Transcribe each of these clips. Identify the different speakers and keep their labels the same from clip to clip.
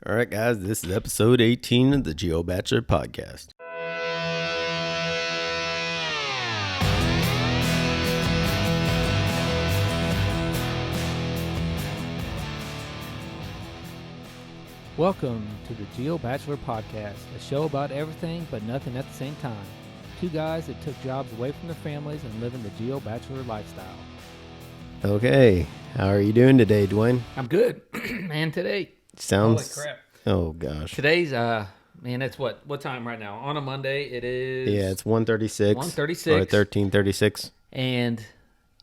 Speaker 1: All right, guys, this is episode 18 of the Bachelor podcast.
Speaker 2: Welcome to the Bachelor podcast, a show about everything but nothing at the same time. Two guys that took jobs away from their families and living the Bachelor lifestyle.
Speaker 1: Okay, how are you doing today, Duane?
Speaker 2: I'm good, man. Today,
Speaker 1: sounds.
Speaker 2: Holy crap!
Speaker 1: Oh gosh.
Speaker 2: Today's man, it's what time right now? On a Monday, it is.
Speaker 1: Yeah, it's 1:36.
Speaker 2: 1:36
Speaker 1: or 13:36.
Speaker 2: And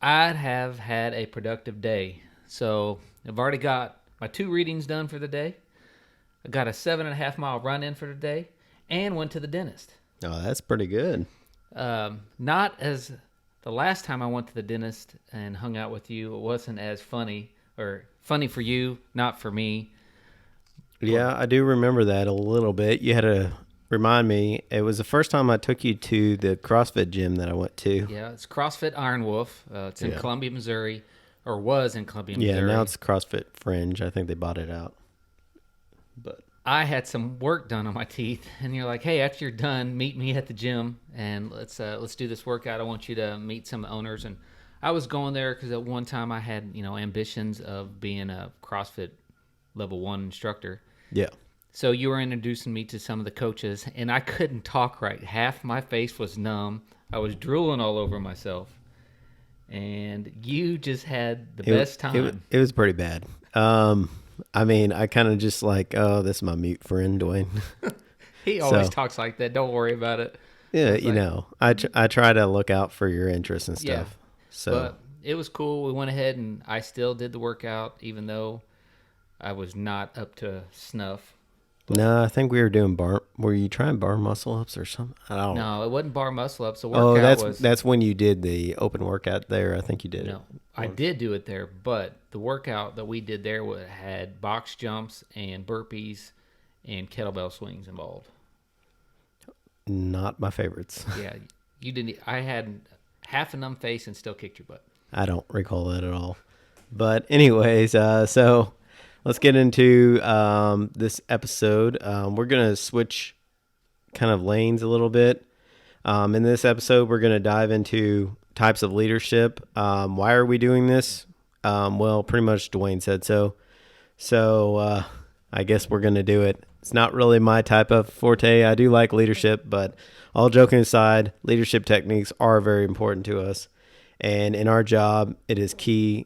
Speaker 2: I have had a productive day. So I've already got my 2 readings done for the day. I got a 7.5 mile run in for the day, and went to the dentist.
Speaker 1: Oh, that's pretty good.
Speaker 2: Not as the last time I went to the dentist and hung out with you. It wasn't as funny, or funny for you, not for me.
Speaker 1: Yeah, I do remember that a little bit. You had to remind me. It was the first time I took you to the CrossFit gym that I went to.
Speaker 2: Yeah, it's CrossFit Iron Wolf. It's in Columbia, Missouri, or was in Columbia, Missouri.
Speaker 1: Yeah, now it's CrossFit Fringe. I think they bought it out. But
Speaker 2: I had some work done on my teeth, and you're like, "Hey, after you're done, meet me at the gym, and let's do this workout. I want you to meet some owners." And I was going there because at one time I had ambitions of being a CrossFit level 1 instructor.
Speaker 1: Yeah.
Speaker 2: So you were introducing me to some of the coaches, and I couldn't talk right. Half my face was numb. I was drooling all over myself, and you just had the best time.
Speaker 1: It was pretty bad. I mean, I kind of just like, oh, this is my mute friend, Duane.
Speaker 2: He always talks like that. Don't worry about it.
Speaker 1: Yeah, I try to look out for your interests and stuff.
Speaker 2: Yeah,
Speaker 1: so
Speaker 2: but it was cool. We went ahead, and I still did the workout, even though I was not up to snuff.
Speaker 1: No, I think we were doing were you trying bar muscle ups or something? I don't know.
Speaker 2: No, it wasn't bar muscle ups. The workout
Speaker 1: that's when you did the open workout there. I think you did.
Speaker 2: No, I did do it there, but the workout that we did there had box jumps and burpees and kettlebell swings involved.
Speaker 1: Not my favorites.
Speaker 2: Yeah, you didn't. I had half a numb face and still kicked your butt.
Speaker 1: I don't recall that at all. But anyways, so let's get into this episode. We're going to switch kind of lanes a little bit. In this episode, we're going to dive into types of leadership. Why are we doing this? Well, pretty much Duane said so. So I guess we're going to do it. It's not really my type of forte. I do like leadership, but all joking aside, leadership techniques are very important to us. And in our job, it is key.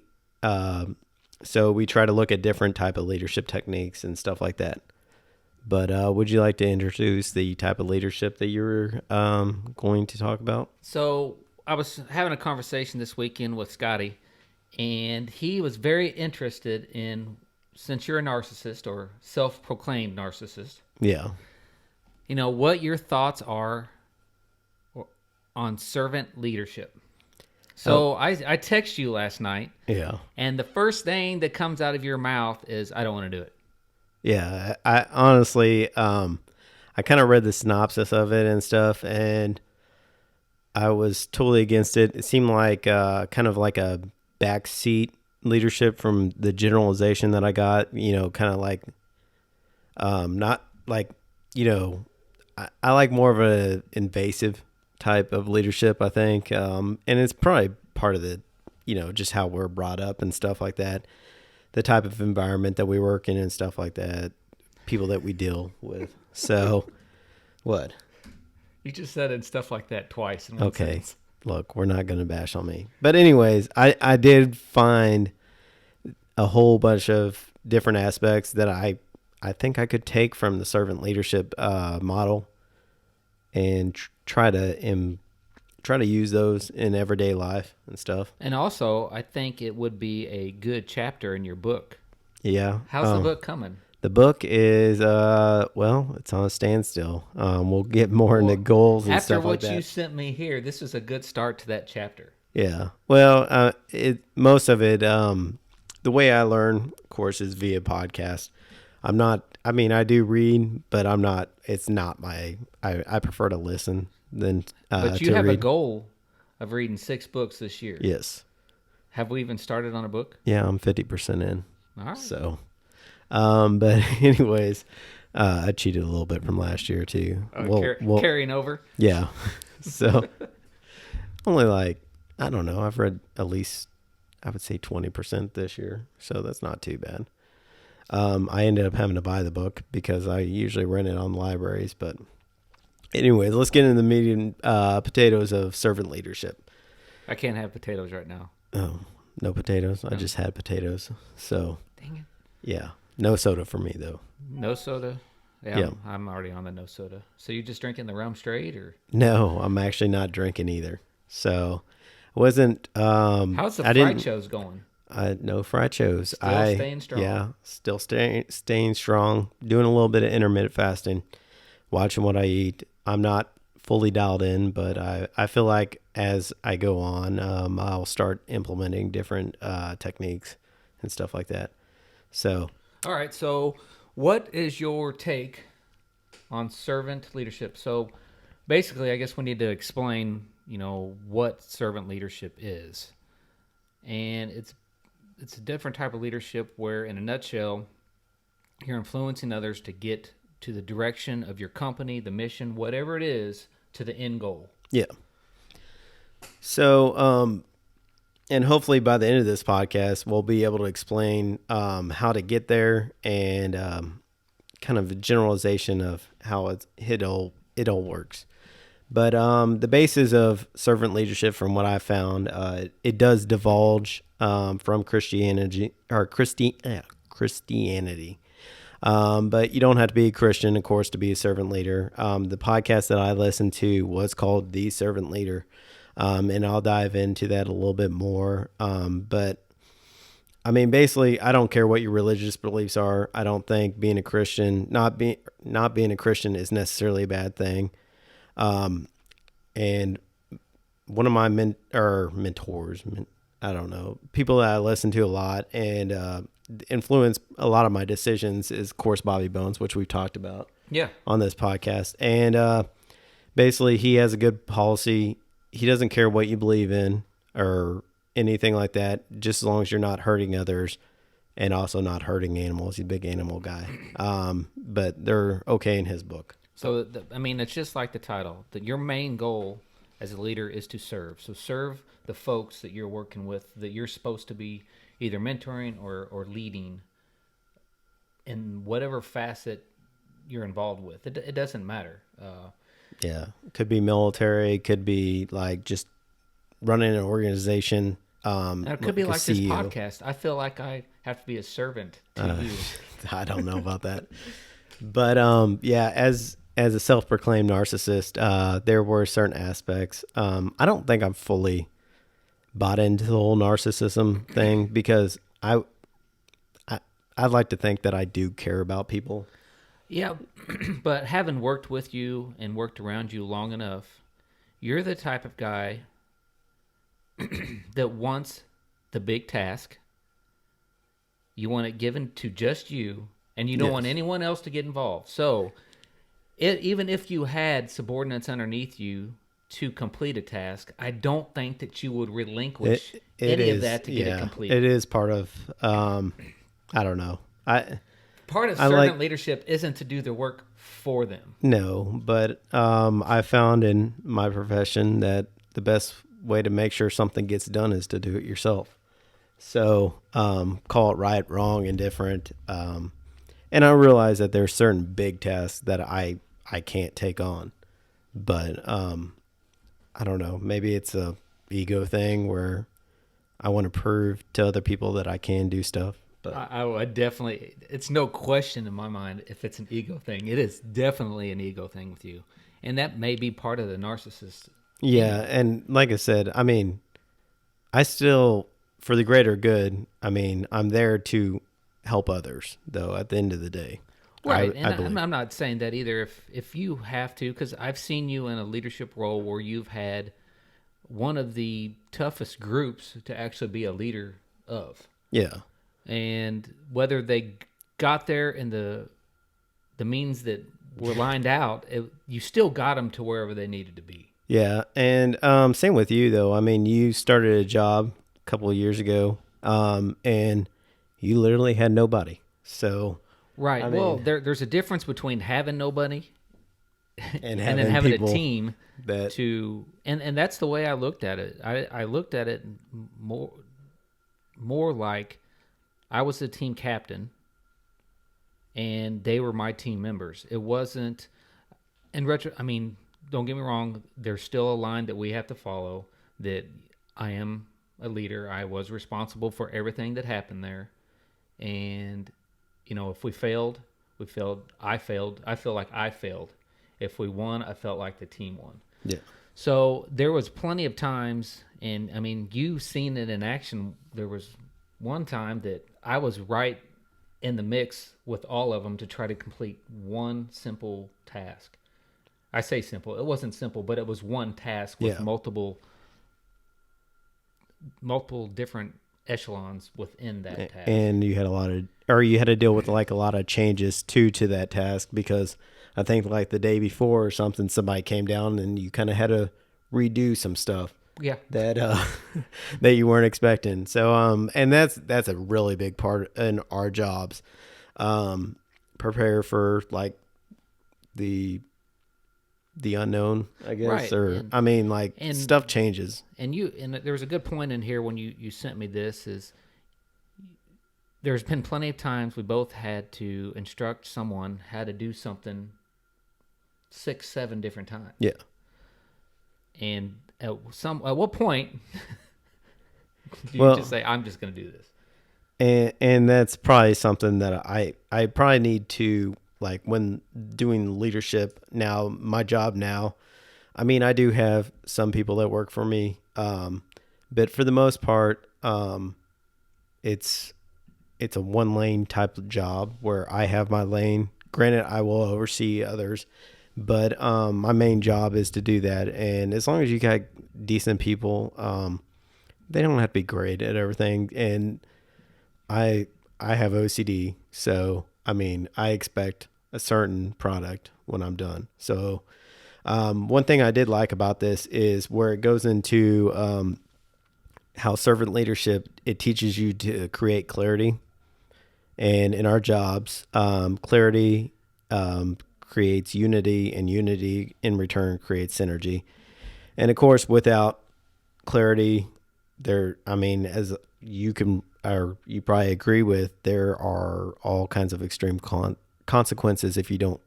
Speaker 1: So we try to look at different type of leadership techniques and stuff like that. But would you like to introduce the type of leadership that you're going to talk about?
Speaker 2: So I was having a conversation this weekend with Scotty, and he was very interested in, since you're a narcissist or self-proclaimed narcissist.
Speaker 1: Yeah.
Speaker 2: What your thoughts are on servant leadership. So I texted you last night.
Speaker 1: Yeah.
Speaker 2: And the first thing that comes out of your mouth is, I don't want to do it.
Speaker 1: Yeah. I honestly, I kind of read the synopsis of it and stuff, and I was totally against it. It seemed like kind of like a backseat leadership from the generalization that I got, kind of like, not like, I like more of an invasive type of leadership, I think. And it's probably part of the, just how we're brought up and stuff like that. The type of environment that we work in and stuff like that. People that we deal with. So, what?
Speaker 2: You just said and stuff like that twice in one sentence.
Speaker 1: Look, we're not going to bash on me. But anyways, I did find a whole bunch of different aspects that I think I could take from the servant leadership model and try to use those in everyday life and stuff.
Speaker 2: And also, I think it would be a good chapter in your book.
Speaker 1: Yeah.
Speaker 2: How's the book coming?
Speaker 1: The book is, it's on a standstill. We'll get more into goals and stuff like that.
Speaker 2: After what you sent me here, this is a good start to that chapter.
Speaker 1: Yeah. Well, most of it, the way I learn, of course, is via podcast. I do read, but it's not I prefer to listen than
Speaker 2: But you have a goal of reading 6 books this year.
Speaker 1: Yes.
Speaker 2: Have we even started on a book?
Speaker 1: Yeah, I'm 50% in.
Speaker 2: All right.
Speaker 1: So, But anyways, I cheated a little bit from last year too.
Speaker 2: Carrying over.
Speaker 1: Yeah. So only like, I don't know. I've read at least, I would say 20% this year. So that's not too bad. I ended up having to buy the book because I usually rent it on libraries. But anyways, let's get into the meat and potatoes of servant leadership.
Speaker 2: I can't have potatoes right now.
Speaker 1: Oh, no potatoes.
Speaker 2: No.
Speaker 1: I just had potatoes. So
Speaker 2: Dang it.
Speaker 1: yeah, no soda for me though.
Speaker 2: No soda. Yeah,
Speaker 1: Yeah.
Speaker 2: I'm already on the no soda. So you just drinking the rum straight, or
Speaker 1: No, I'm actually not drinking either. So I wasn't.
Speaker 2: how's the
Speaker 1: I
Speaker 2: fried
Speaker 1: didn't.
Speaker 2: shows going?
Speaker 1: No fried shows.
Speaker 2: Still staying strong.
Speaker 1: Yeah, still staying strong. Doing a little bit of intermittent fasting. Watching what I eat. I'm not fully dialed in, but I feel like as I go on, I'll start implementing different techniques and stuff like that. So
Speaker 2: All right. So, what is your take on servant leadership? So, basically, I guess we need to explain, what servant leadership is, and it's a different type of leadership where, in a nutshell, you're influencing others to get to the direction of your company, the mission, whatever it is, to the end goal.
Speaker 1: yeah. So and hopefully by the end of this podcast, we'll be able to explain how to get there and kind of a generalization of how it all works. But the basis of servant leadership, from what I found, it does divulge from Christianity. But you don't have to be a Christian, of course, to be a servant leader. The podcast that I listened to was called The Servant Leader. And I'll dive into that a little bit more. But I mean, basically, I don't care what your religious beliefs are. I don't think being a Christian, not being a Christian, is necessarily a bad thing. And one of my mentors, I don't know, people that I listen to a lot and influence a lot of my decisions is, of course, Bobby Bones, which we've talked about on this podcast. And basically, he has a good policy. He doesn't care what you believe in or anything like that, just as long as you're not hurting others and also not hurting animals. He's a big animal guy. But they're okay in his book.
Speaker 2: So, it's just like the title, that your main goal as a leader is to serve. So serve the folks that you're working with, that you're supposed to be either mentoring or leading in whatever facet you're involved with. It doesn't matter.
Speaker 1: Yeah. Could be military, could be like just running an organization.
Speaker 2: And it could be like this
Speaker 1: CEO.
Speaker 2: podcast. I feel like I have to be a servant to you.
Speaker 1: I don't know about that. But yeah, as a self-proclaimed narcissist, there were certain aspects. I don't think I'm fully bought into the whole narcissism thing because I'd like to think that I do care about people.
Speaker 2: Yeah, but having worked with you and worked around you long enough, you're the type of guy that wants the big task. You want it given to just you, and you don't want anyone else to get involved. So even if you had subordinates underneath you to complete a task, I don't think that you would relinquish any of that to get it completed.
Speaker 1: It is part of, I don't know.
Speaker 2: Part of servant leadership isn't to do the work for them.
Speaker 1: No, but I found in my profession that the best way to make sure something gets done is to do it yourself. So call it right, wrong, indifferent. And I realize that there's certain big tasks that I can't take on. But I don't know. Maybe it's a ego thing where I want to prove to other people that I can do stuff. But
Speaker 2: I definitely, it's no question in my mind if it's an ego thing. It is definitely an ego thing with you. And that may be part of the narcissist.
Speaker 1: Yeah. And like I said, I mean, I still, for the greater good, I mean, I'm there to help others, though, at the end of the day.
Speaker 2: Right.
Speaker 1: I believe.
Speaker 2: I'm not saying that either if you have to, because I've seen you in a leadership role where you've had one of the toughest groups to actually be a leader of.
Speaker 1: Yeah.
Speaker 2: And whether they got there in the means that were lined out, you still got them to wherever they needed to be.
Speaker 1: Yeah. And same with you, though. I mean, you started a job a couple of years ago, and you literally had nobody. So,
Speaker 2: Right.
Speaker 1: I
Speaker 2: Well,
Speaker 1: mean,
Speaker 2: there's a difference between having nobody
Speaker 1: and
Speaker 2: and then
Speaker 1: having
Speaker 2: having a
Speaker 1: people
Speaker 2: team
Speaker 1: that,
Speaker 2: to, and that's the way I looked at it. I looked at it more more like I was the team captain and they were my team members. It wasn't in retro. I mean, don't get me wrong. There's still a line that we have to follow. That I am a leader. I was responsible for everything that happened there, and if we failed, we failed. I failed. I feel like I failed. If we won, I felt like the team won.
Speaker 1: yeah.
Speaker 2: So there was plenty of times, and I mean, you've seen it in action. There was one time that I was right in the mix with all of them to try to complete one simple task. I say simple. It wasn't simple, but it was one task with
Speaker 1: Yeah.
Speaker 2: multiple different echelons within that task.
Speaker 1: And you had a lot of, or you had to deal with like a lot of changes to that task, because I think like the day before or something, somebody came down and you kind of had to redo some stuff
Speaker 2: Yeah.
Speaker 1: that that you weren't expecting. So and that's a really big part in our jobs. Prepare for like the the unknown, I guess,
Speaker 2: Right.
Speaker 1: or I mean like
Speaker 2: And
Speaker 1: stuff changes.
Speaker 2: and there was a good point in here when you sent me this is there's been plenty of times we both had to instruct someone how to do something 6, 7 different times.
Speaker 1: Yeah.
Speaker 2: And at what point do you
Speaker 1: Well,
Speaker 2: just say I'm just going to do this?
Speaker 1: and that's probably something that I probably need to, like, when doing leadership now, my job now. I mean, I do have some people that work for me, but for the most part, it's it's a one lane type of job where I have my lane. Granted, I will oversee others, but my main job is to do that. And as long as you got decent people, they don't have to be great at everything. And I I have OCD, so I mean, I expect a certain product when I'm done. So one thing I did like about this is where it goes into how servant leadership, it teaches you to create clarity. And in our jobs, clarity creates unity, and unity in return creates synergy. And of course, without clarity, there, I mean, as you can, or you probably agree with, there are all kinds of extreme consequences if you don't,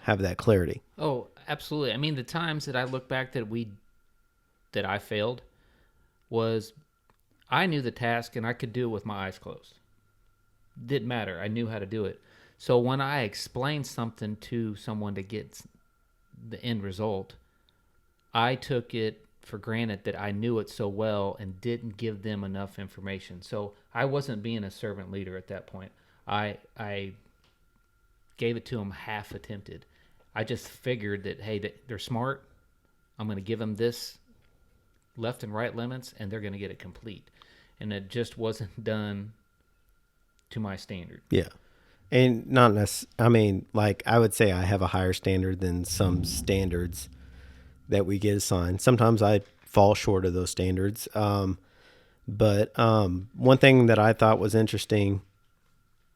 Speaker 1: have that clarity.
Speaker 2: Oh, absolutely. I mean, the times that I look back that I failed was I knew the task and I could do it with my eyes closed. Didn't matter. I knew how to do it. So when I explained something to someone to get the end result, I took it for granted that I knew it so well and didn't give them enough information. So I wasn't being a servant leader at that point. I gave it to them half attempted. I just figured that hey, they're smart. I'm going to give them this left and right limits, and they're going to get it complete. And it just wasn't done to my standard.
Speaker 1: Yeah. And not necessarily, I mean, like, I would say I have a higher standard than some standards that we get assigned. Sometimes I fall short of those standards. But one thing that I thought was interesting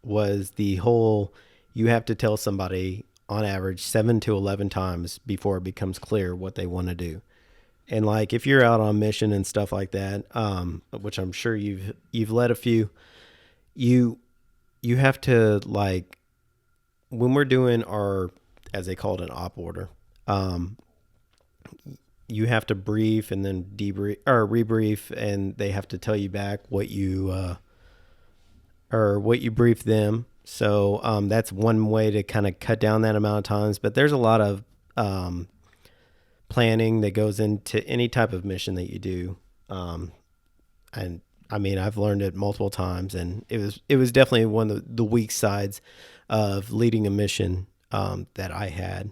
Speaker 1: was the whole, you have to tell somebody on average 7 to 11 times before it becomes clear what they want to do. And like if you're out on mission and stuff like that, which I'm sure you've led a few, you you have to, like, when we're doing our, as they call it, an op order, um, you have to brief and then debrief or rebrief, and they have to tell you back what you or what you briefed them. So that's one way to kind of cut down that amount of times. But there's a lot of planning that goes into any type of mission that you do. And I mean, I've learned it multiple times, and it was definitely one of the weak sides of leading a mission that I had.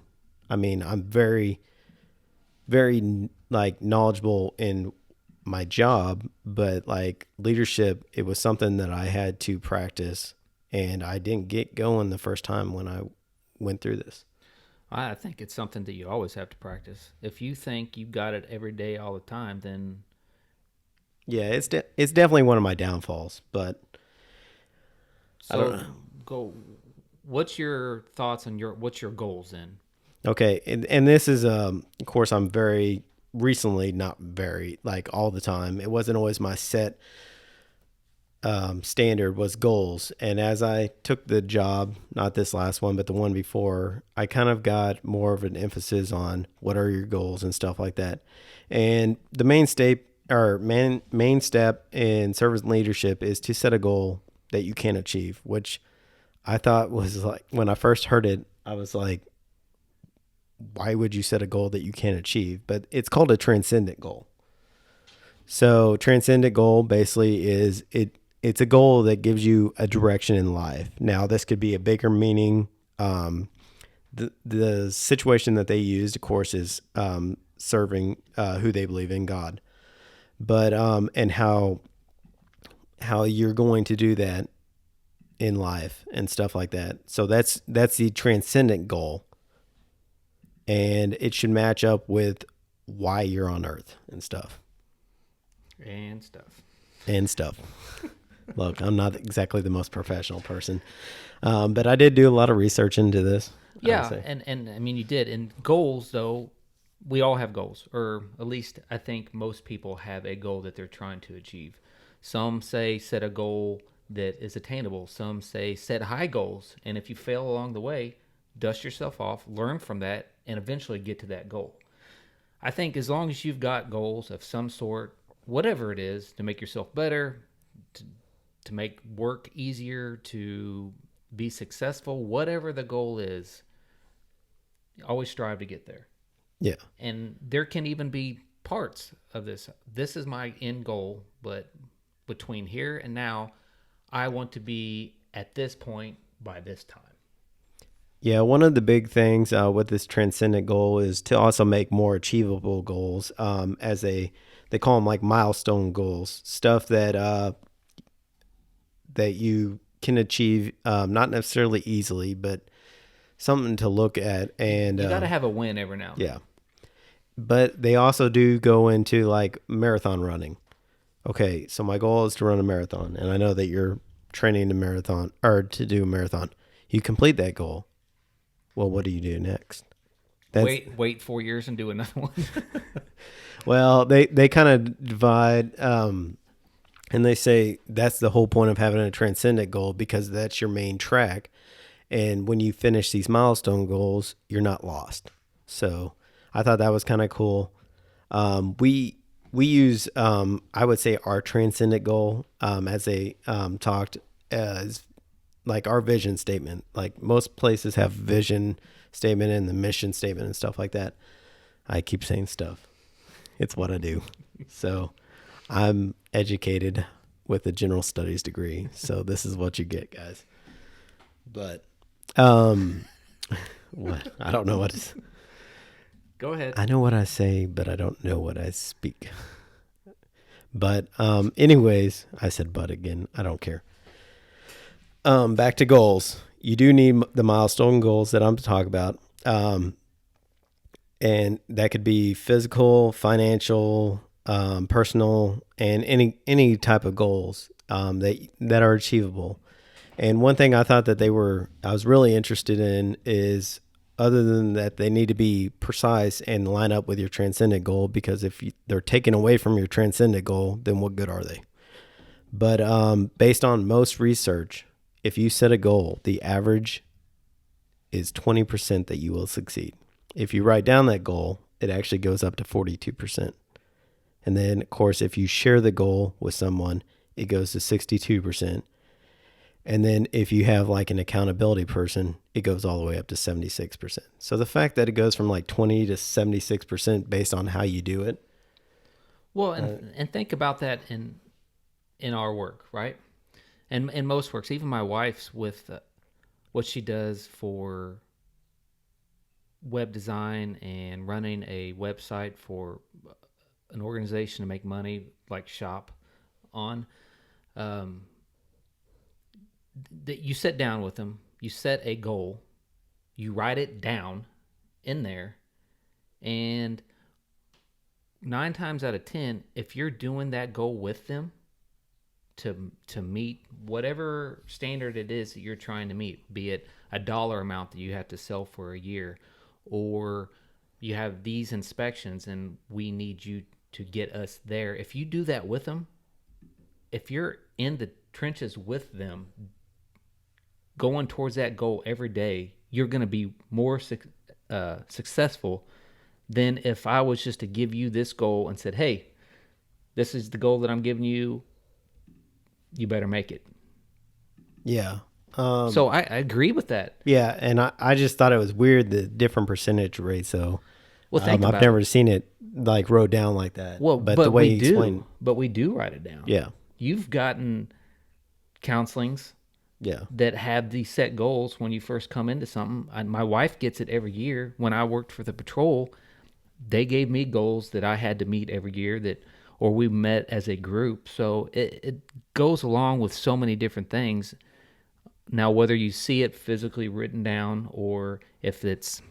Speaker 1: I mean, I'm very, very like knowledgeable in my job, but like leadership, it was something that I had to practice, and I didn't get going the first time when I went through this.
Speaker 2: I think it's something that you always have to practice. If you think you got it every day all the time, then
Speaker 1: Yeah, it's definitely one of my downfalls, but I don't
Speaker 2: so
Speaker 1: know.
Speaker 2: go. What's your thoughts on what's your goals in?
Speaker 1: Okay, and this is of course I'm very recently, not very like all the time. It wasn't always my set standard was goals. And as I took the job, not this last one, but the one before, I kind of got more of an emphasis on what are your goals and stuff like that. And the main step in servant leadership is to set a goal that you can achieve, which I thought was like when I first heard it, I was like, why would you set a goal that you can't achieve? But it's called a transcendent goal. So transcendent goal basically is it's a goal that gives you a direction in life. Now this could be a bigger meaning. The situation that they used, of course, is serving who they believe in, God. But and how you're going to do that in life and stuff like that. So that's the transcendent goal, and it should match up with why you're on Earth and stuff
Speaker 2: And stuff.
Speaker 1: and stuff. Look, I'm not exactly the most professional person, but I did do a lot of research into this. I would
Speaker 2: Yeah,
Speaker 1: say.
Speaker 2: and I mean you did. And goals though, we all have goals, or at least I think most people have a goal that they're trying to achieve. Some say set a goal that is attainable. Some say set high goals, and if you fail along the way, dust yourself off, learn from that, and eventually get to that goal. I think as long as you've got goals of some sort, whatever it is, to make yourself better, to, to make work easier, to be successful, whatever the goal is, always strive to get there.
Speaker 1: Yeah.
Speaker 2: And there can even be parts of this. This is my end goal, but between here and now, I want to be at this point by this time.
Speaker 1: Yeah, one of the big things with this transcendent goal is to also make more achievable goals. They call them like milestone goals, stuff that you can achieve, not necessarily easily, but something to look at. And
Speaker 2: You got to have a win every now and
Speaker 1: yeah,
Speaker 2: then.
Speaker 1: but they also do go into like marathon running. Okay, so my goal is to run a marathon, and I know that you're training to marathon or to do a marathon. You complete that goal. Well, what do you do next? That's
Speaker 2: Wait 4 years and do another one.
Speaker 1: well, they kind of divide, and they say that's the whole point of having a transcendent goal because that's your main track. And when you finish these milestone goals, you're not lost. So I thought that was kind of cool. We use I would say our transcendent goal as a talked as like our vision statement. Like most places have vision statement and the mission statement and stuff like that. I keep saying stuff. It's what I do. So I'm educated with a general studies degree. So this is what you get, guys. But um what I don't know what is
Speaker 2: Go ahead.
Speaker 1: I know what I say, but I don't know what I speak. But anyways, I said but again. I don't care. Back to goals. You do need the milestone goals that I'm to talk about. And that could be physical, financial, personal, and any type of goals that are achievable. And one thing I thought that I was really interested in is other than that, they need to be precise and line up with your transcendent goal because if they're taken away from your transcendent goal, then what good are they? But based on most research, if you set a goal, the average is 20% that you will succeed. If you write down that goal, it actually goes up to 42%. And then, of course, if you share the goal with someone, it goes to 62%. And then if you have like an accountability person, it goes all the way up to 76%. So the fact that it goes from like 20 to 76% based on how you do it.
Speaker 2: Well, and think about that in our work, right? And in most works, even my wife's with what she does for web design and running a website for an organization to make money, like shop on. That you sit down with them, you set a goal, you write it down in there, and 9 times out of 10, if you're doing that goal with them to meet whatever standard it is that you're trying to meet, be it a dollar amount that you have to sell for a year, or you have these inspections and we need you to get us there. If you do that with them, if you're in the trenches with them, going towards that goal every day, you're going to be more successful than if I was just to give you this goal and said, hey, this is the goal that I'm giving you. You better make it.
Speaker 1: Yeah.
Speaker 2: So I agree with that.
Speaker 1: Yeah, and I just thought it was weird, the different percentage rate. So
Speaker 2: Well, think
Speaker 1: I've
Speaker 2: about
Speaker 1: never
Speaker 2: it.
Speaker 1: seen it like wrote down like that.
Speaker 2: Well,
Speaker 1: but
Speaker 2: but
Speaker 1: the way
Speaker 2: we
Speaker 1: you
Speaker 2: do.
Speaker 1: explained,
Speaker 2: But we do write it down.
Speaker 1: yeah,
Speaker 2: You've gotten counselings
Speaker 1: yeah,
Speaker 2: that have these set goals when you first come into something. My wife gets it every year. When I worked for the patrol, they gave me goals that I had to meet every year, or we met as a group. So it goes along with so many different things. Now, whether you see it physically written down, or if it's,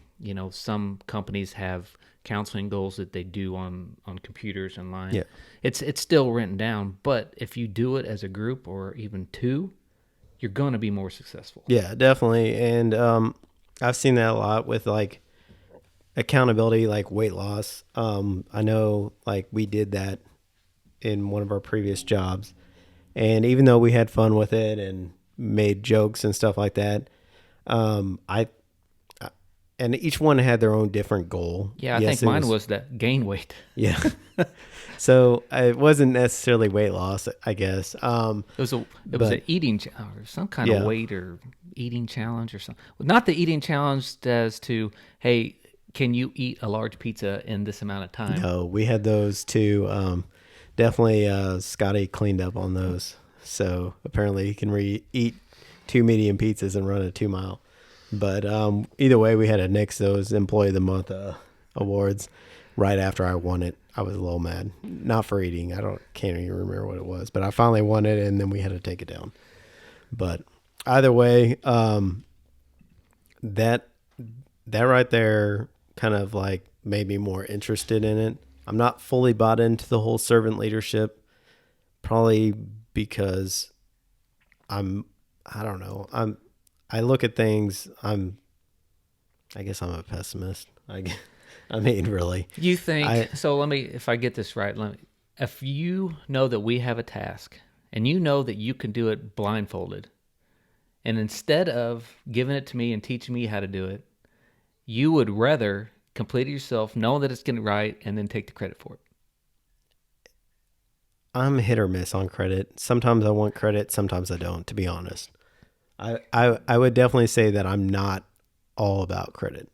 Speaker 2: some companies have counseling goals that they do on computers online,
Speaker 1: yeah,
Speaker 2: it's still written down. But if you do it as a group or even two, you're going to be more successful.
Speaker 1: yeah, definitely. And I've seen that a lot with like accountability, like weight loss. I know like we did that in one of our previous jobs, and even though we had fun with it and made jokes and stuff like that, I and each one had their own different goal.
Speaker 2: Yeah, I
Speaker 1: Yes,
Speaker 2: think mine was that gain weight.
Speaker 1: yeah. So it wasn't necessarily weight loss, I guess.
Speaker 2: It was an eating or some kind
Speaker 1: Yeah.
Speaker 2: of weight or eating challenge or something. Not the eating challenge as to, hey, can you eat a large pizza in this amount of time?
Speaker 1: No, we had those too. Definitely, Scotty cleaned up on those. So apparently he can eat 2 medium pizzas and run a 2 mile. But either way, we had to nix those Employee of the Month awards right after I won it. I was a little mad, not for eating. Can't even remember what it was, but I finally won it, and then we had to take it down. But either way, that right there kind of like made me more interested in it. I'm not fully bought into the whole servant leadership, probably because I don't know. I look at things. I guess I'm a pessimist. I mean, really.
Speaker 2: You think, so if I get this right, if you know that we have a task and you know that you can do it blindfolded, and instead of giving it to me and teaching me how to do it, you would rather complete it yourself, know that it's getting it right, and then take the credit for it.
Speaker 1: I'm hit or miss on credit. Sometimes I want credit, sometimes I don't, to be honest. I would definitely say that I'm not all about credit.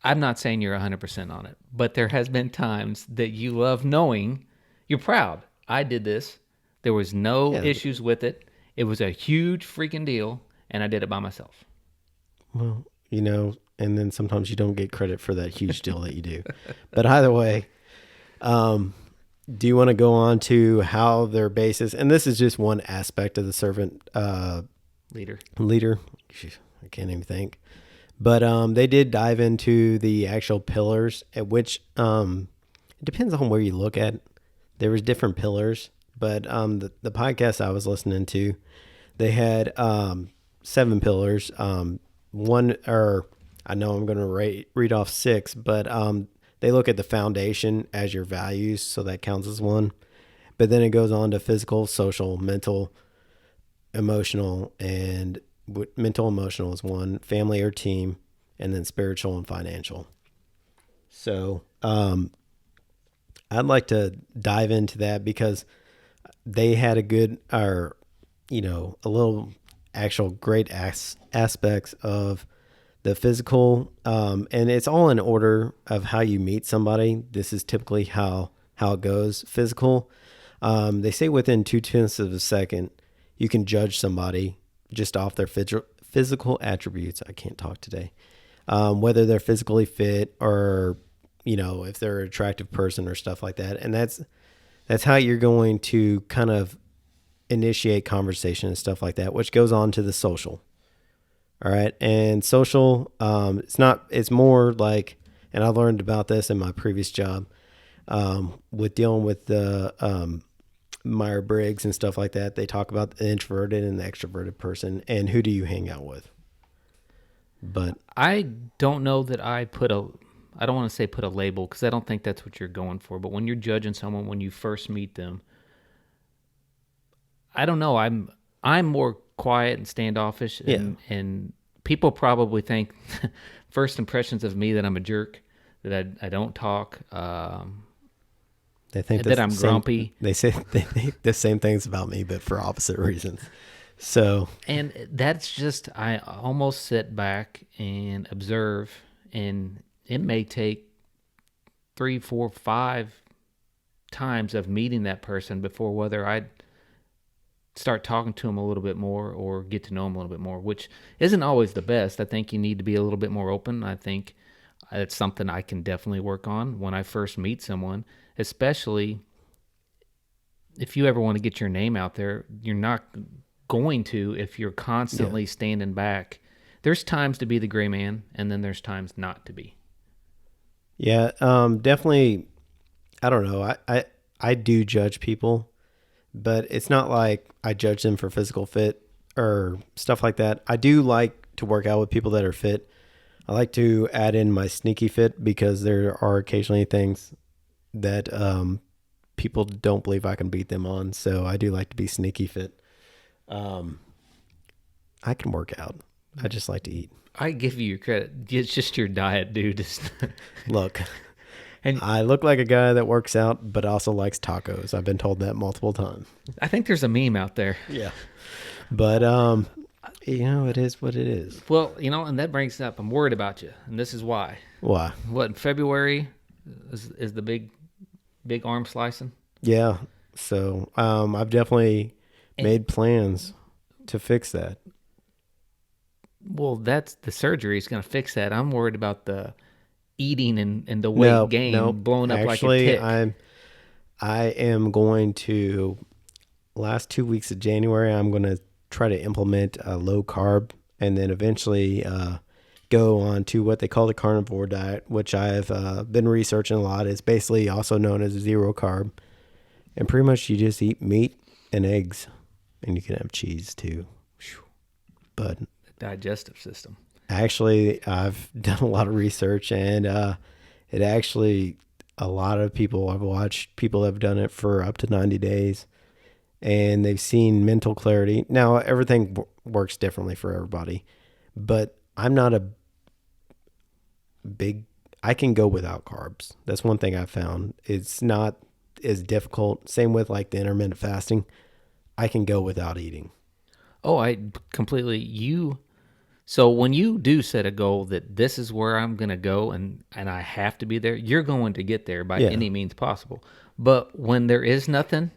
Speaker 2: I'm not saying you're 100% on it, but there has been times that you love knowing you're proud. I did this. There was no issues with it. It was a huge freaking deal, and I did it by myself.
Speaker 1: Well, and then sometimes you don't get credit for that huge deal that you do. But either way, do you want to go on to how their basis, and this is just one aspect of the servant
Speaker 2: Leader.
Speaker 1: I can't even think. But they did dive into the actual pillars, at which it depends on where you look at. There was different pillars, but the podcast I was listening to, they had 7 pillars. I know I'm going to read off 6, but they look at the foundation as your values, so that counts as one. But then it goes on to physical, social, mental, emotional, and mental emotional is one, family or team, and then spiritual and financial. So I'd like to dive into that because they had a good, a little actual great aspects of the physical, and it's all in order of how you meet somebody. This is typically how it goes. Physical, they say within 0.2 of a second, you can judge somebody just off their physical attributes. I can't talk today. Whether they're physically fit or, if they're an attractive person or stuff like that. And that's how you're going to kind of initiate conversation and stuff like that, which goes on to the social. All right. And social, it's more like, and I learned about this in my previous job, with dealing with the Myers-Briggs and stuff like that, they talk about the introverted and the extroverted person and who do you hang out with. But
Speaker 2: I don't know that I don't want to say put a label because I don't think that's what you're going for. But when you're judging someone when you first meet them, I don't know. I'm more quiet and standoffish, and people probably think first impressions of me that I'm a jerk, that I don't talk,
Speaker 1: they think
Speaker 2: that I'm grumpy.
Speaker 1: They say they think the same things about me, but for opposite reasons. So,
Speaker 2: And that's just, I almost sit back and observe, and it may take 3, 4, 5 times of meeting that person before whether I start talking to them a little bit more or get to know them a little bit more, which isn't always the best. I think you need to be a little bit more open. I think it's something I can definitely work on when I first meet someone, especially if you ever want to get your name out there. You're not going to if you're constantly standing back. There's times to be the gray man, and then there's times not to be.
Speaker 1: yeah, definitely. I don't know. I do judge people, but it's not like I judge them for physical fit or stuff like that. I do like to work out with people that are fit. I like to add in my sneaky fit because there are occasionally things that people don't believe I can beat them on. So I do like to be sneaky fit. I can work out. I just like to eat.
Speaker 2: I give you your credit. It's just your diet, dude.
Speaker 1: Look,
Speaker 2: And
Speaker 1: I look like a guy that works out, but also likes tacos. I've been told that multiple times.
Speaker 2: I think there's a meme out there.
Speaker 1: Yeah. But, it is what it is.
Speaker 2: Well, and that brings up, I'm worried about you, and this is why.
Speaker 1: Why?
Speaker 2: What, in February is the big arm slicing?
Speaker 1: Yeah. So, I've definitely made plans to fix that.
Speaker 2: Well, that's the surgery is going to fix that. I'm worried about the eating and the weight gain blowing up
Speaker 1: Actually,
Speaker 2: like a tick.
Speaker 1: I am going to, last 2 weeks of January, I'm going to try to implement a low carb and then eventually go on to what they call the carnivore diet, which I've been researching a lot. It's basically also known as zero carb. And pretty much you just eat meat and eggs, and you can have cheese too. But
Speaker 2: Digestive system.
Speaker 1: actually, I've done a lot of research, and it actually, a lot of people, I've watched people have done it for up to 90 days, and they've seen mental clarity. Now, everything works differently for everybody, but I'm not a big, I can go without carbs. That's one thing I found. It's not as difficult. Same with like the intermittent fasting. I can go without eating.
Speaker 2: Oh, I completely, so when you do set a goal that this is where I'm going to go and I have to be there, you're going to get there by any means possible. But when there is nothing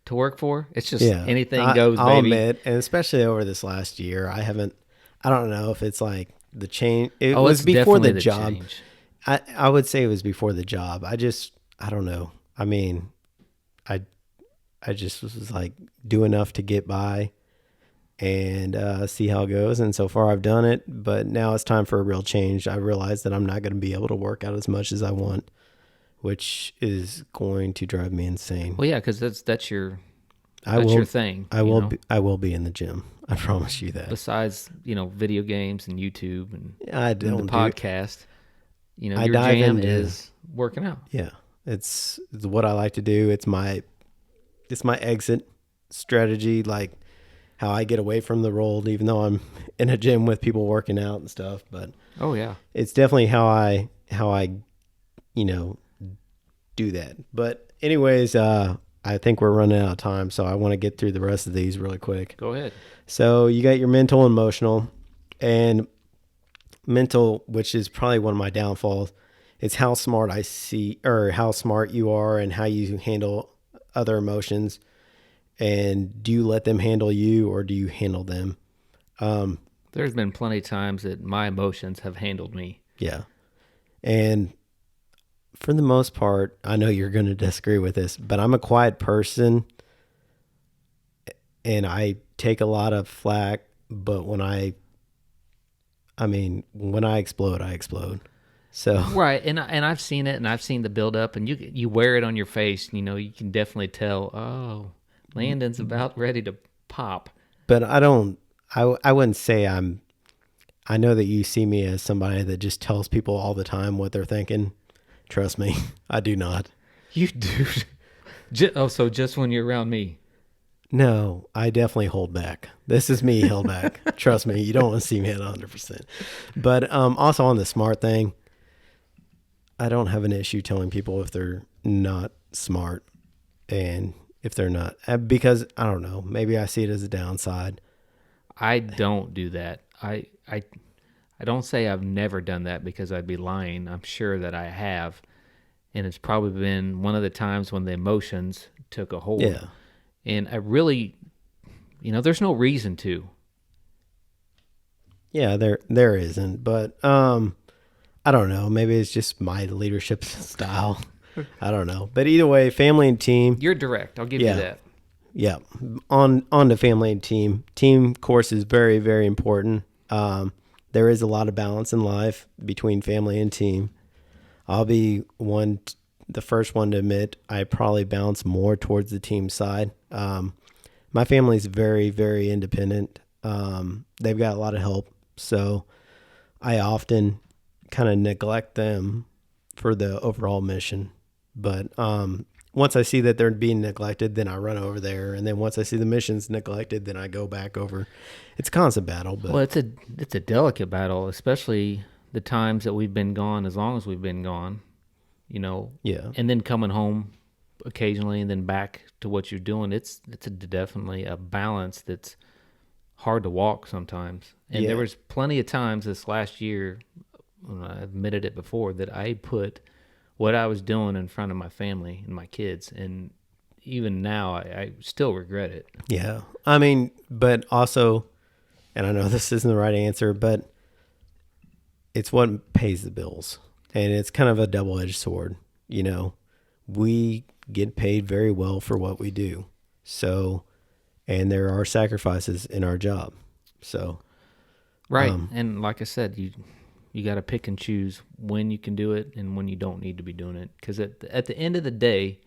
Speaker 2: to work for, it's just anything goes,
Speaker 1: I'll
Speaker 2: baby.
Speaker 1: admit, and especially over this last year, I don't know if it's like the change. It
Speaker 2: Oh,
Speaker 1: was
Speaker 2: it's
Speaker 1: before the
Speaker 2: definitely the
Speaker 1: job.
Speaker 2: change.
Speaker 1: I would say it was before the job. I don't know. I mean, I just was like, do enough to get by and see how it goes. And so far I've done it, but now it's time for a real change. I realize that I'm not going to be able to work out as much as I want, which is going to drive me insane.
Speaker 2: Well, yeah, because that's your thing.
Speaker 1: I will be in the gym. I promise you that.
Speaker 2: Besides, video games and YouTube and
Speaker 1: I
Speaker 2: the
Speaker 1: don't
Speaker 2: podcast,
Speaker 1: I
Speaker 2: your
Speaker 1: dive
Speaker 2: jam
Speaker 1: into-
Speaker 2: is working out.
Speaker 1: Yeah, it's what I like to do. It's my exit strategy, like how I get away from the role, even though I'm in a gym with people working out and stuff. But
Speaker 2: Oh yeah.
Speaker 1: it's definitely how I do that. But anyways, I think we're running out of time, so I want to get through the rest of these really quick.
Speaker 2: Go ahead.
Speaker 1: So you got your mental and emotional, and mental, which is probably one of my downfalls. It's how smart I see, or how smart you are and how you handle other emotions. And do you let them handle you or do you handle them?
Speaker 2: There's been plenty of times that my emotions have handled me.
Speaker 1: Yeah. And for the most part, I know you're going to disagree with this, but I'm a quiet person and I take a lot of flack, but when I explode, I explode. So
Speaker 2: Right, and I've seen it, and I've seen the build up, and you wear it on your face. You can definitely tell. Oh, Landon's about ready to pop.
Speaker 1: But I don't. I wouldn't say I'm. I know that you see me as somebody that just tells people all the time what they're thinking. Trust me, I do not.
Speaker 2: You dude. So just when you're around me.
Speaker 1: No, I definitely hold back. This is me held back. Trust me, you don't want to see me at 100%. But also on the smart thing, I don't have an issue telling people if they're not smart and if they're not. Because, I don't know, maybe I see it as a downside.
Speaker 2: I don't do that. I don't say I've never done that because I'd be lying. I'm sure that I have. And it's probably been one of the times when the emotions took a hold.
Speaker 1: Yeah.
Speaker 2: And I really, there's no reason to.
Speaker 1: Yeah, there isn't. But I don't know. Maybe it's just my leadership style. I don't know. But either way, family and team.
Speaker 2: You're direct. I'll give you that.
Speaker 1: Yeah. On to family and team. Team, of course, is very, very important. There is a lot of balance in life between family and team. I'll be the first one to admit I probably bounce more towards the team side. My family's very, very independent. They've got a lot of help, so I often kind of neglect them for the overall mission. But once I see that they're being neglected, then I run over there, and then once I see the mission's neglected, then I go back over. It's a constant battle. But
Speaker 2: well, it's a delicate battle, especially the times that we've been gone, as long as we've been gone.
Speaker 1: Yeah.
Speaker 2: And then coming home occasionally, and then back to what you're doing. It's definitely a balance that's hard to walk sometimes. And there was plenty of times this last year, I admitted it before, that I put what I was doing in front of my family and my kids. And even now, I still regret it.
Speaker 1: Yeah. I mean, but also, and I know this isn't the right answer, but it's what pays the bills. And it's kind of a double-edged sword. We get paid very well for what we do. So, and there are sacrifices in our job. So,
Speaker 2: right. And like I said, you got to pick and choose when you can do it and when you don't need to be doing it. Because at the end of the day,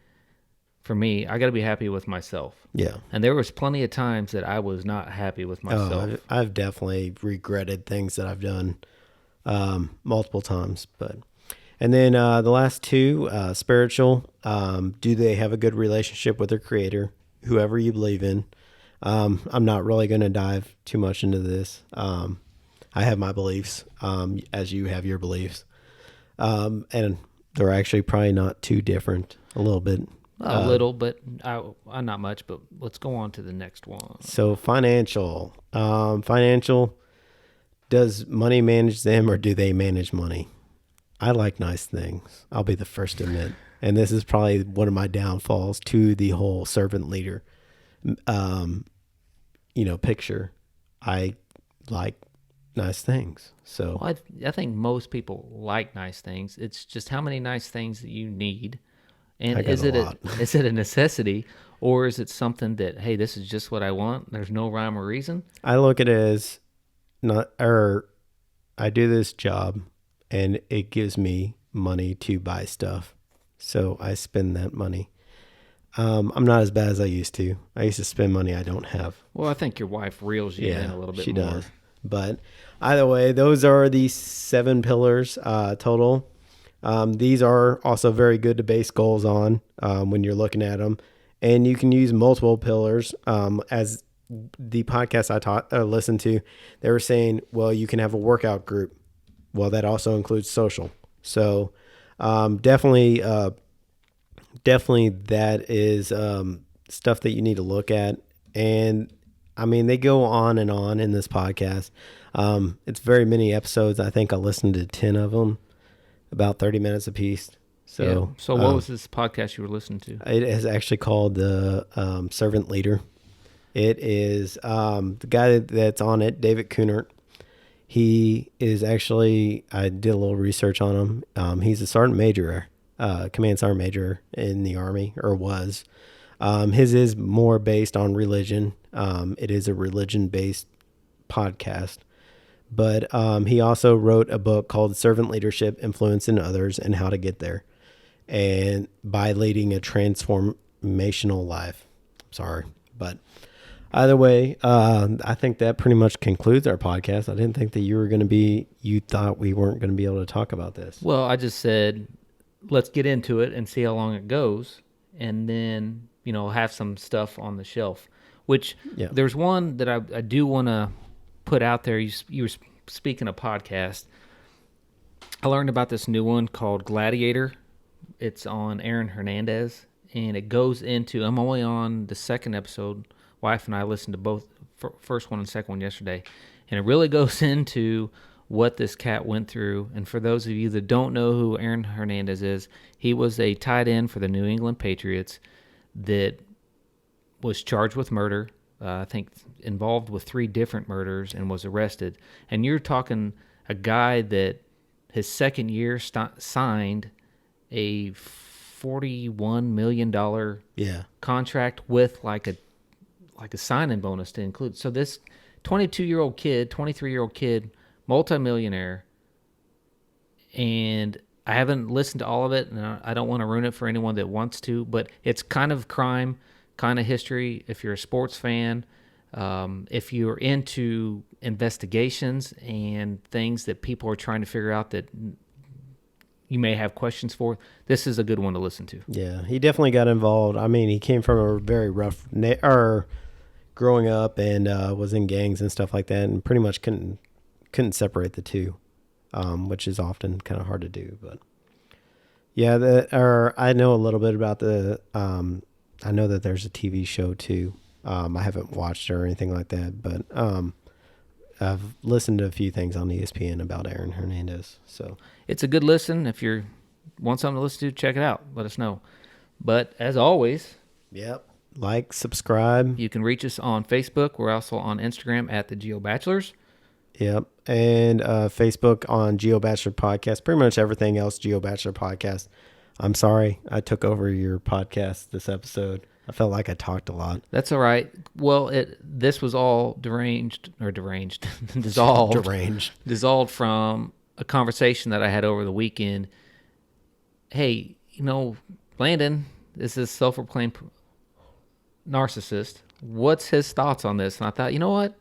Speaker 2: for me, I got to be happy with myself.
Speaker 1: Yeah.
Speaker 2: And there was plenty of times that I was not happy with myself.
Speaker 1: I've definitely regretted things that I've done multiple times. And then the last two, spiritual. Do they have a good relationship with their creator, whoever you believe in? I'm not really going to dive too much into this. I have my beliefs, as you have your beliefs. And they're actually probably not too different, a little bit.
Speaker 2: A little, but not much. But let's go on to the next one.
Speaker 1: So financial. Financial, does money manage them or do they manage money? I like nice things. I'll be the first to admit. And this is probably one of my downfalls to the whole servant leader, picture. I like nice things. So
Speaker 2: well, I think most people like nice things. It's just how many nice things that you need. And is it a necessity, or is it something that, hey, this is just what I want? There's no rhyme or reason.
Speaker 1: I look at it as I do this job and it gives me money to buy stuff. So I spend that money. I'm not as bad as I used to. I used to spend money I don't have.
Speaker 2: Well, I think your wife reels you in a little bit more. She does.
Speaker 1: But either way, those are the 7 pillars total. These are also very good to base goals on when you're looking at them. And you can use multiple pillars. As the podcast I listened to, they were saying, well, you can have a workout group. Well, that also includes social. So definitely that is stuff that you need to look at. And I mean, they go on and on in this podcast. It's very many episodes. I think I listened to 10 of them, about 30 minutes apiece. So,
Speaker 2: yeah. So what was this podcast you were listening to?
Speaker 1: It is actually called the Servant Leader. It is the guy that's on it, David Kuhnert. He is actually, I did a little research on him. He's a sergeant major, command sergeant major in the Army, or was. His is more based on religion. It is a religion-based podcast. But he also wrote a book called Servant Leadership, Influence in Others, and How to Get There, and by leading a transformational life. sorry. But either way, I think that pretty much concludes our podcast. I didn't think that you thought we weren't going to be able to talk about this.
Speaker 2: Well, I just said, let's get into it and see how long it goes. And then, have some stuff on the shelf, which there's one that I do want to put out there. You were speaking of podcast. I learned about this new one called Gladiator. It's on Aaron Hernandez, and it goes into, I'm only on the second episode. Wife and I listened to both, first one and second one yesterday, and it really goes into what this cat went through. And for those of you that don't know who Aaron Hernandez is, he was a tight end for the New England Patriots that was charged with murder, I think involved with 3 different murders, and was arrested. And you're talking a guy that his second year signed a $41 million contract with like a sign-in bonus to include. So this 23-year-old kid, multimillionaire, and I haven't listened to all of it, and I don't want to ruin it for anyone that wants to, but it's kind of crime, kind of history. If you're a sports fan, if you're into investigations and things that people are trying to figure out that you may have questions for, this is a good one to listen to.
Speaker 1: Yeah, he definitely got involved. I mean, he came from a very rough growing up, and was in gangs and stuff like that, and pretty much couldn't separate the two, which is often kind of hard to do. But yeah, I know a little bit about the. I know that there's a TV show too. I haven't watched it or anything like that, but I've listened to a few things on ESPN about Aaron Hernandez. So
Speaker 2: it's a good listen. If you want something to listen to, check it out. Let us know. But as always,
Speaker 1: like, subscribe.
Speaker 2: You can reach us on Facebook. We're also on Instagram at the Geo Bachelors.
Speaker 1: Yep. And Facebook on Geo Bachelor Podcast. Pretty much everything else Geo Bachelor Podcast. I'm sorry I took over your podcast this episode. I felt like I talked a lot.
Speaker 2: That's all right. Well, this was all dissolved from a conversation that I had over the weekend. Hey, Landon is this self-proclaimed narcissist. What's his thoughts on this? And I thought, you know what?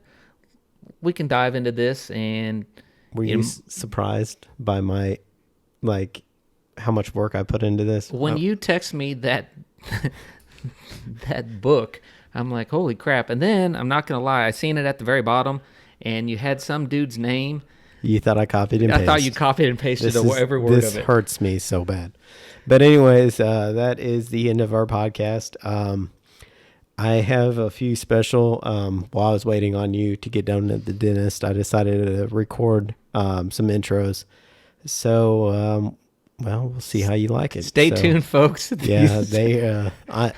Speaker 2: We can dive into this. And
Speaker 1: were you surprised by my, how much work I put into this?
Speaker 2: When you text me that that book, I'm like, holy crap. And then, I'm not going to lie, I seen it at the very bottom, and you had some dude's name. You
Speaker 1: thought I copied and pasted.
Speaker 2: I thought you copied and pasted every word of it.
Speaker 1: This hurts me so bad. But anyways, that is the end of our podcast. I have a few special, while I was waiting on you to get done at the dentist, I decided to record some intros. So, we'll see how you like it.
Speaker 2: Stay tuned, folks.
Speaker 1: Yeah, I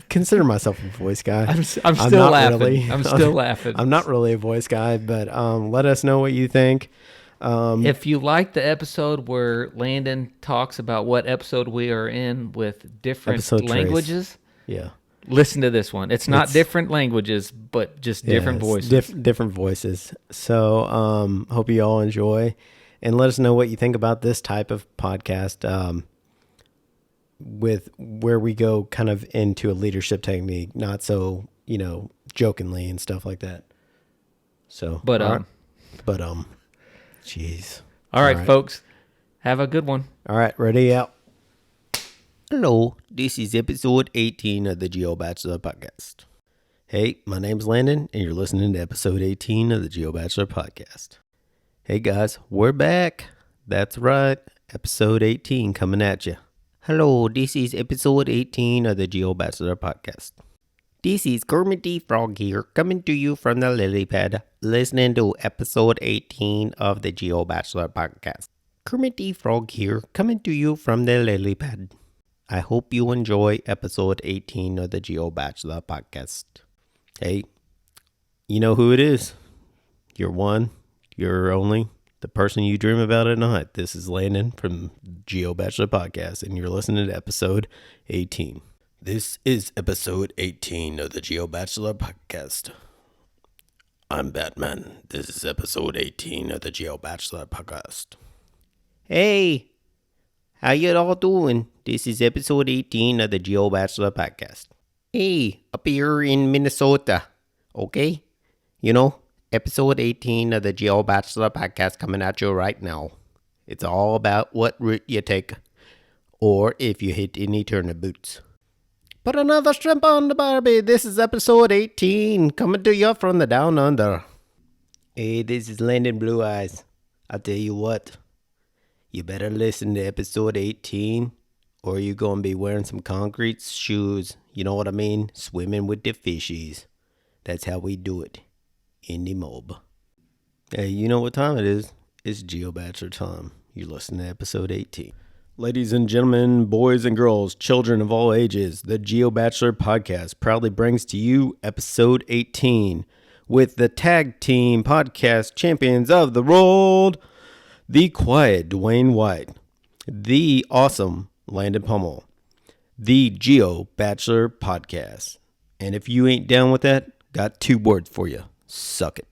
Speaker 1: consider myself a voice guy.
Speaker 2: I'm still laughing. I'm still laughing.
Speaker 1: I'm not really a voice guy, but let us know what you think.
Speaker 2: If you like the episode where Landon talks about what episode we are in with different languages, listen to this one. It's not different languages, but just different voices.
Speaker 1: Different voices. So hope you all enjoy. And let us know what you think about this type of podcast, with where we go kind of into a leadership technique, not so, jokingly and stuff like that. So, jeez.
Speaker 2: All right, folks, have a good one.
Speaker 1: All right, ready, out. Hello, this is episode 18 of the Geo Bachelor Podcast. Hey, my name's Landon, and you're listening to episode 18 of the Geo Bachelor Podcast. Hey guys, we're back. That's right, episode 18 coming at you. Hello, this is episode 18 of the Geo Bachelor Podcast. This is Kermit the Frog here, coming to you from the lily pad, listening to episode 18 of the Geo Bachelor Podcast. Kermit the Frog here, coming to you from the lily pad. I hope you enjoy episode 18 of the Geo Bachelor Podcast. Hey, you know who it is. You're one. You're only the person you dream about at night. This is Landon from Geo Bachelor Podcast, and you're listening to episode 18. This is episode 18 of the Geo Bachelor Podcast. I'm Batman. This is episode 18 of the Geo Bachelor Podcast. Hey, how you all doing? This is episode 18 of the Geo Bachelor Podcast. Hey, up here in Minnesota, okay? You know, episode 18 of the Geo Bachelor podcast coming at you right now. It's all about what route you take, or if you hit any turnip boots. Put another shrimp on the barbie. This is episode 18, coming to you from the down under. Hey, this is Landon Blue Eyes. I'll tell you what, you better listen to episode 18, or you're going to be wearing some concrete shoes. You know what I mean? Swimming with the fishies. That's how we do it in the mob. Hey, you know what time it is? It's Geo Bachelor time. You're listening to episode 18. Ladies and gentlemen, boys and girls, children of all ages, the Geo Bachelor podcast proudly brings to you episode 18 with the tag team podcast champions of the world, the quiet Duane White, the awesome Landon Pummel, the Geo Bachelor podcast. And if you ain't down with that, got two words for you. Suck it.